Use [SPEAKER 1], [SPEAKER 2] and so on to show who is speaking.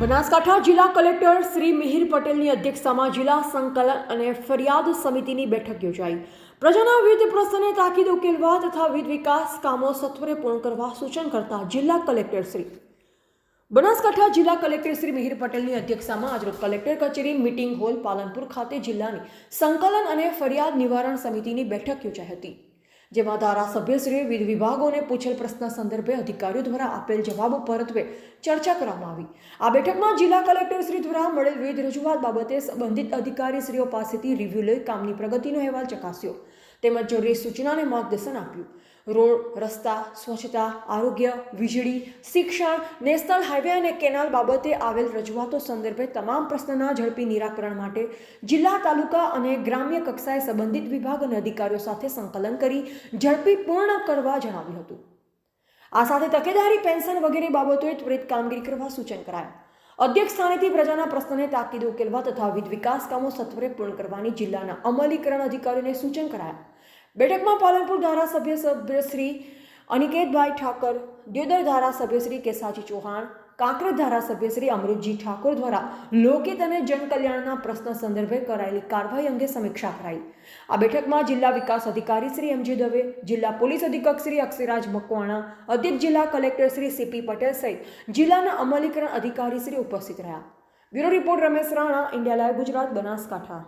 [SPEAKER 1] બનાસકાંઠા જિલ્લા કલેક્ટર શ્રી મિહિર પટેલની અધ્યક્ષતામાં જિલ્લા સંકલન અને ફરિયાદ સમિતિની બેઠક યોજાઈ. પ્રજાના વિવિધ પ્રશ્નોને તાકીદ ઉકેલવા તથા વિવિધ વિકાસ કામો સત્વરે પૂર્ણ કરવા સૂચન કરતા જિલ્લા કલેક્ટર શ્રી બનાસકાંઠા જિલ્લા કલેક્ટર શ્રી મિહિર પટેલની અધ્યક્ષતામાં આજરોજ કલેક્ટર કચેરી મીટિંગ હોલ પાલનપુર ખાતે જિલ્લાની સંકલન અને ફરિયાદ નિવારણ સમિતિની બેઠક યોજાઈ હતી, જેમાં ધારાસભ્યશ્રીએ વિવિધ વિભાગોને પૂછેલ પ્રશ્ન સંદર્ભે અધિકારીઓ દ્વારા આપેલ જવાબો પરત્વે ચર્ચા કરવામાં આવી. આ બેઠકમાં જિલ્લા કલેક્ટરશ્રી દ્વારા મળેલ વિવિધ રજૂઆત બાબતે સંબંધિત અધિકારીશ્રીઓ પાસેથી રિવ્યુ લઈ કામની પ્રગતિનો અહેવાલ ચકાસ્યો તેમજ જરૂરી સૂચના અને માર્ગદર્શન આપ્યું. રોડ, રસ્તા, સ્વચ્છતા, આરોગ્ય, વીજળી, શિક્ષણ, નેશનલ હાઈવે અને કેનાલ બાબતે આવેલ રજૂઆતો સંદર્ભે તમામ પ્રશ્નના ઝડપી નિરાકરણ માટે જિલ્લા, તાલુકા અને ગ્રામ્ય કક્ષાએ સંબંધિત વિભાગ અને અધિકારીઓ સાથે સંકલન કરી ઝડપી પૂર્ણ કરવા જણાવ્યું હતું. આ સાથે તકેદારી, પેન્શન વગેરે બાબતોએ ત્વરિત કામગીરી કરવા સૂચન કરાયા. અધ્યક્ષ સ્થાનેથી પ્રજાના પ્રશ્નોને તાકીદ ઉકેલવા તથા વિવિધ વિકાસ કામો સત્વરે પૂર્ણ કરવાની જિલ્લાના અમલીકરણ અધિકારીઓને સૂચન કરાયા. બેઠકમાં પાલનપુર ધારાસભ્ય શ્રી અનિકેતભાઈ ઠાકર, દિયોદર ધારાસભ્ય શ્રી કેસાજી ચૌહાણ, કાંકરેજ ધારાસભ્ય શ્રી અમૃતજી ઠાકોર દ્વારા લોકહિત અને જનકલ્યાણના પ્રશ્ન સંદર્ભે કરાયેલી કાર્યવાહી અંગે સમીક્ષા કરાઈ. આ બેઠકમાં જિલ્લા વિકાસ અધિકારી શ્રી એમ જે દવે, જિલ્લા પોલીસ અધિક્ષક શ્રી અક્ષયરાજ મકવાણા, અધિક જિલ્લા કલેક્ટર શ્રી સીપી પટેલ સહિત જિલ્લાના અમલીકરણ અધિકારી શ્રી ઉપસ્થિત રહ્યા. Bureau report Ramesh Rana, India live Gujarat, Banaskantha.